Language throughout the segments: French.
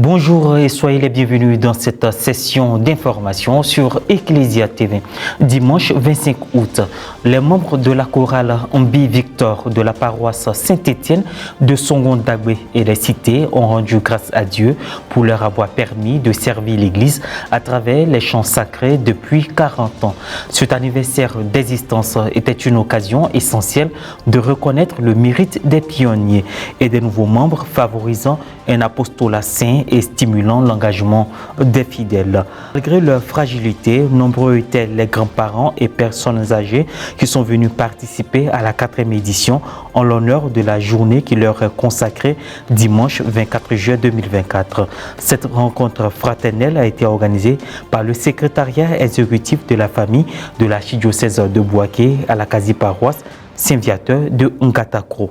Bonjour et soyez les bienvenus dans cette session d'information sur Ecclesia TV. Dimanche 25 août, les membres de la chorale Ambi Victor de la paroisse Saint-Étienne de Songon-Dagbé et les cités ont rendu grâce à Dieu pour leur avoir permis de servir l'Église à travers les chants sacrés depuis 40 ans. Cet anniversaire d'existence était une occasion essentielle de reconnaître le mérite des pionniers et des nouveaux membres, favorisant un apostolat saint et stimulant l'engagement des fidèles. Malgré leur fragilité, nombreux étaient les grands-parents et personnes âgées qui sont venus participer à la 4e édition en l'honneur de la journée qui leur est consacrée dimanche 24 juillet 2024. Cette rencontre fraternelle a été organisée par le secrétariat exécutif de la famille de l'archidiocèse de Bouaké à la quasi-paroisse Saint-Viateur de Ngatakro.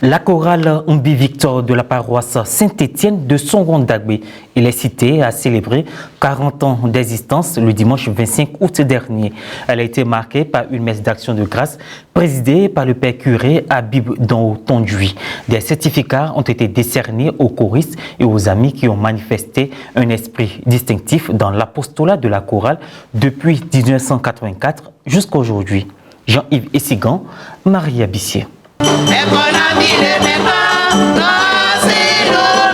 La chorale Ambi Victor de la paroisse Saint-Étienne de Songon-Dagbé et les cités a célébré 40 ans d'existence le dimanche 25 août dernier. Elle a été marquée par une messe d'action de grâce présidée par le père curé Habib Danho-Tonduy. Des certificats ont été décernés aux choristes et aux amis qui ont manifesté un esprit distinctif dans l'apostolat de la chorale depuis 1984 jusqu'à aujourd'hui. Jean-Yves Essigan, Maria Bissier.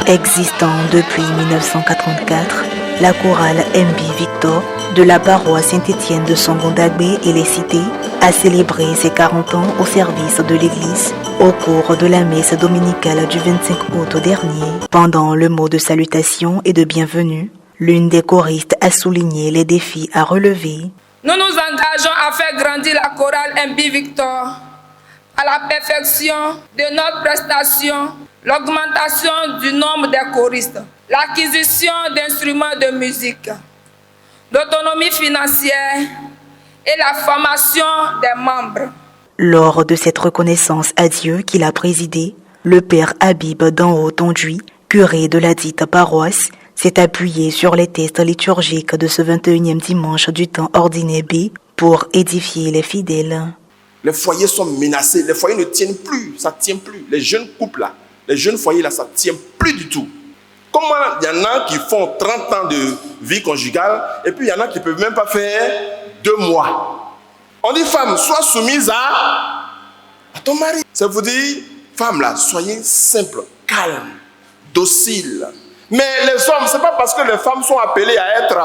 Existant depuis 1984, la chorale Ambi Victor de la paroisse Saint-Étienne de Songon-Dagbé et les cités a célébré ses 40 ans au service de l'Église au cours de la messe dominicale du 25 août dernier. Pendant le mot de salutation et de bienvenue, l'une des choristes a souligné les défis à relever. Nous nous engageons à faire grandir la chorale Ambi Victor à la perfection de notre prestation, l'augmentation du nombre des choristes, l'acquisition d'instruments de musique, l'autonomie financière et la formation des membres. Lors de cette reconnaissance à Dieu qu'il a présidée, le père Habib Danho-Tonduy, curé de la dite paroisse, s'est appuyé sur les textes liturgiques de ce 21e dimanche du temps ordinaire B pour édifier les fidèles. Les foyers sont menacés, les foyers ne tiennent plus, ça ne tient plus. Les jeunes couples là, les jeunes foyers là, ça ne tient plus du tout. Comment il y en a qui font 30 ans de vie conjugale et puis il y en a qui ne peuvent même pas faire 2 mois. On dit femme, sois soumise à ton mari. Ça veut dire, femme là, soyez simple, calme, docile. Mais les hommes, ce n'est pas parce que les femmes sont appelées à être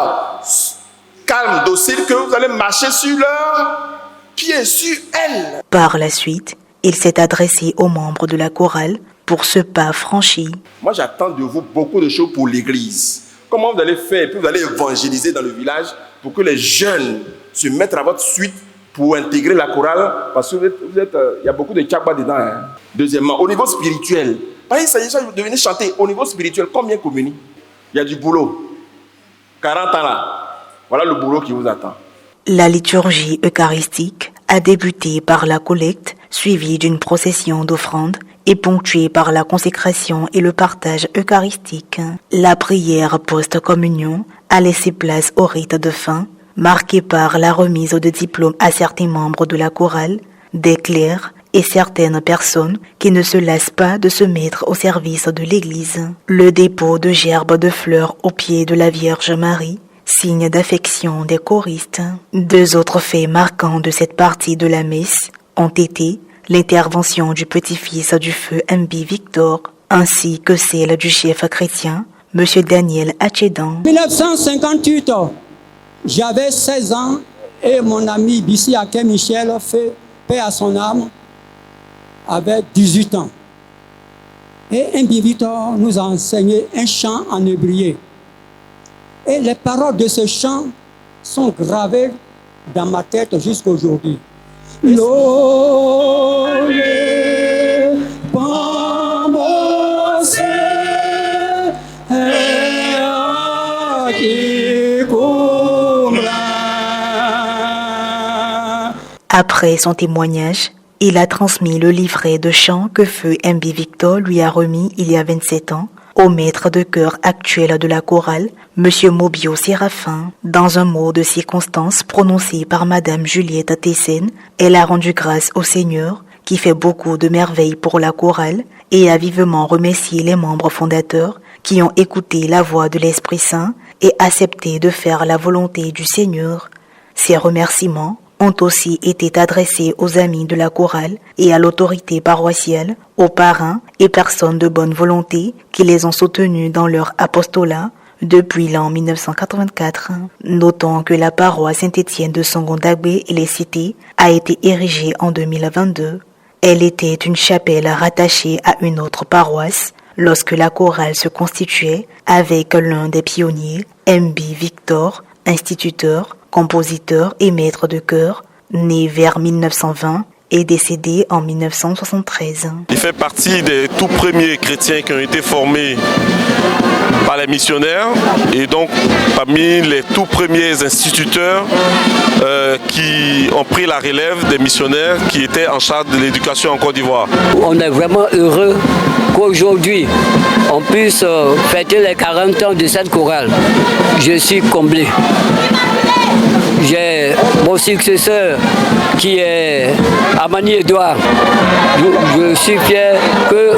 calmes, dociles que vous allez marcher sur leur pied, sur elles. Par la suite, il s'est adressé aux membres de la chorale pour ce pas franchi. Moi, j'attends de vous beaucoup de choses pour l'Église. Comment vous allez faire, puis vous allez évangéliser dans le village pour que les jeunes se mettent à votre suite pour intégrer la chorale, parce que il y a beaucoup de tchakba dedans. Hein. Deuxièmement, au niveau spirituel, il s'agit de venir chanter. Au niveau spirituel, combien communie? Il y a du boulot. 40 ans là. Voilà le boulot qui vous attend. La liturgie eucharistique a débuté par la collecte, suivie d'une procession d'offrandes et ponctuée par la consécration et le partage eucharistique. La prière post-communion a laissé place au rite de fin, marqué par la remise de diplômes à certains membres de la chorale, des clercs et certaines personnes qui ne se lassent pas de se mettre au service de l'Église. Le dépôt de gerbes de fleurs aux pieds de la Vierge Marie, signe d'affection des choristes. 2 autres faits marquants de cette partie de la messe ont été l'intervention du petit-fils du feu Ambi Victor, ainsi que celle du chef chrétien, M. Daniel Hatchedan. En 1958, j'avais 16 ans et mon ami Bissi Aké Michel, fait paix à son âme, avait 18 ans. Et Ambi Victor nous a enseigné un chant en hébreu. Et les paroles de ce chant sont gravées dans ma tête jusqu'à aujourd'hui. Après son témoignage, il a transmis le livret de chant que feu Ambi Victor lui a remis il y a 27 ans au maître de chœur actuel de la chorale, M. Mobio Séraphin. Dans un mot de circonstance prononcé par Madame Juliette Tessen, elle a rendu grâce au Seigneur qui fait beaucoup de merveilles pour la chorale et a vivement remercié les membres fondateurs qui ont écouté la voix de l'Esprit Saint et accepté de faire la volonté du Seigneur. Ces remerciements ont aussi été adressés aux amis de la chorale et à l'autorité paroissiale, aux parrains et personnes de bonne volonté qui les ont soutenus dans leur apostolat depuis l'an 1984. Notons que la paroisse Saint-Étienne de Songo-Dagbe et les Cités a été érigée en 2022. Elle était une chapelle rattachée à une autre paroisse lorsque la chorale se constituait avec l'un des pionniers, M.B. Victor, instituteur, compositeur et maître de chœur, né vers 1920 et décédé en 1973. Il fait partie des tout premiers chrétiens qui ont été formés par les missionnaires et donc parmi les tout premiers instituteurs qui ont pris la relève des missionnaires qui étaient en charge de l'éducation en Côte d'Ivoire. On est vraiment heureux qu'aujourd'hui on puisse fêter les 40 ans de cette chorale. Je suis comblé. J'ai mon successeur qui est Amani Edouard. Je suis fier que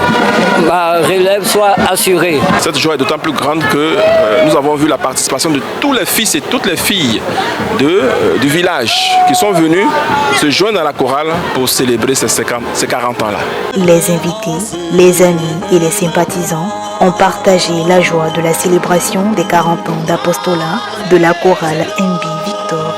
ma relève soit assurée. Cette joie est d'autant plus grande que nous avons vu la participation de tous les fils et toutes les filles du village qui sont venus se joindre à la chorale pour célébrer ces 40 ans-là. Les invités, les amis et les sympathisants ont partagé la joie de la célébration des 40 ans d'apostolat de la chorale M.B. Victor.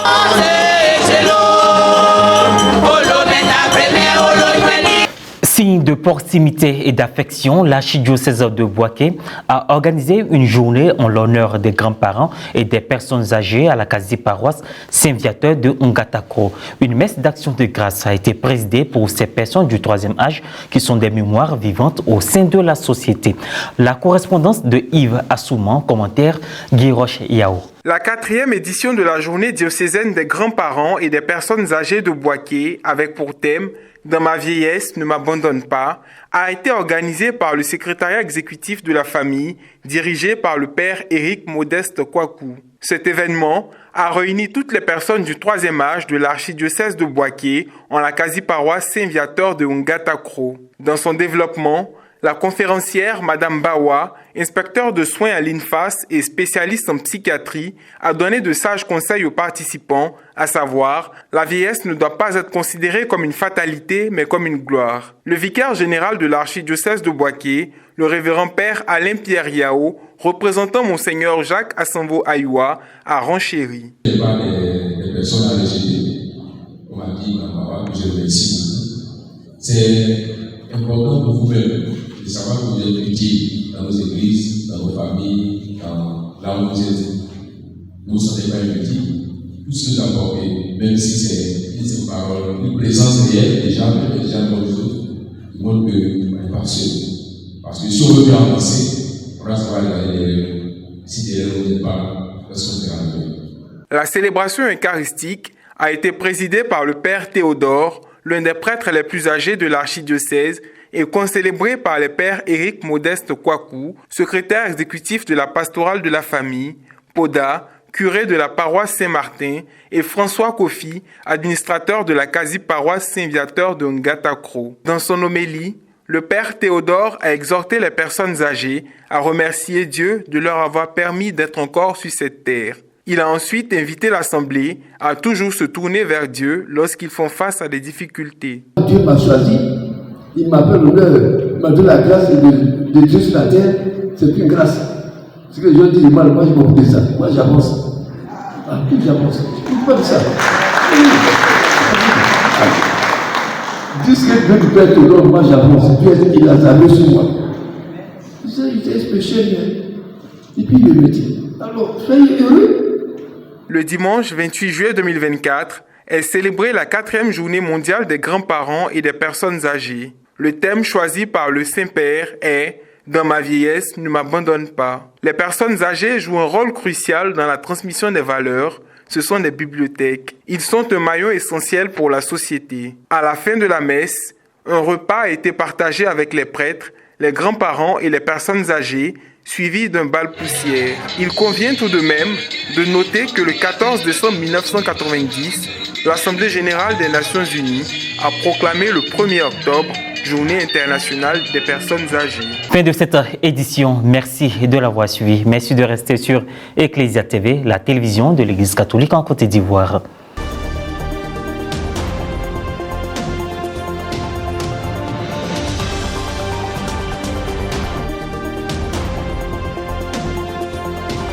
Signe de proximité et d'affection, l'archidiocèse de Bouaké a organisé une journée en l'honneur des grands-parents et des personnes âgées à la quasi-paroisse Saint-Viateur de Ngatakro. Une messe d'action de grâce a été présidée pour ces personnes du troisième âge qui sont des mémoires vivantes au sein de la société. La correspondance de Yves Assouman, commentaire Guy Roche Yao. La 4e édition de la journée diocésaine des grands-parents et des personnes âgées de Bouaké, avec pour thème « Dans ma vieillesse, ne m'abandonne pas », a été organisée par le secrétariat exécutif de la famille, dirigé par le père Éric Modeste Kwaku. Cet événement a réuni toutes les personnes du troisième âge de l'archidiocèse de Bouaké en la quasi-paroisse Saint-Viateur de Ngatakro. Dans son développement, la conférencière Madame Bawa, inspecteur de soins à l'INFAS et spécialiste en psychiatrie, a donné de sages conseils aux participants, à savoir, la vieillesse ne doit pas être considérée comme une fatalité, mais comme une gloire. Le vicaire général de l'archidiocèse de Bouaké, le révérend père Alain Pierre Yao, représentant Monseigneur Jacques Assambo Ayoua, a renchéri. Des personnes âgées, on m'a dit, je remercie. C'est important pour vous-même de savoir que vous êtes utile dans nos églises, dans nos familles, là où vous êtes. Ne vous sentez pas inutile. Tout ce que vous apportez, même si c'est une parole, une présence réelle, déjà dans les autres, du monde que pas seul. Parce que si on veut bien avancer, on va savoir derrière. Si derrière on n'est pas, qu'est-ce qu'on fait arriver? La célébration eucharistique a été présidée par le père Théodore, l'un des prêtres les plus âgés de l'archidiocèse, et concélébrée par le père Éric Modeste Kwaku, secrétaire exécutif de la pastorale de la famille, Poda, curé de la paroisse Saint-Martin, et François Kofi, administrateur de la quasi-paroisse Saint-Viateur de Ngatakro. Dans son homélie, le père Théodore a exhorté les personnes âgées à remercier Dieu de leur avoir permis d'être encore sur cette terre. Il a ensuite invité l'Assemblée à toujours se tourner vers Dieu lorsqu'ils font face à des difficultés. Dieu m'a choisi, il m'a fait l'honneur, il m'a donné la grâce de Dieu sur la terre, c'est une grâce. Ce que je dis, moi je m'en fous de ça, moi j'avance. J'avance, je ne peux pas de ça. Dis ce que Dieu peut te donner, moi j'avance. Dieu il a zavé sur moi. J'ai péché, et puis il me dit, alors soyez heureux. Le dimanche 28 juillet 2024 est célébrée la 4e journée mondiale des grands-parents et des personnes âgées. Le thème choisi par le Saint-Père est « Dans ma vieillesse, ne m'abandonne pas ». Les personnes âgées jouent un rôle crucial dans la transmission des valeurs. Ce sont des bibliothèques. Ils sont un maillon essentiel pour la société. À la fin de la messe, un repas a été partagé avec les prêtres, les grands-parents et les personnes âgées, suivi d'un bal poussière. Il convient tout de même de noter que le 14 décembre 1990, l'Assemblée générale des Nations unies a proclamé le 1er octobre Journée internationale des personnes âgées. Fin de cette édition. Merci de l'avoir suivi. Merci de rester sur Ecclesia TV, la télévision de l'Église catholique en Côte d'Ivoire.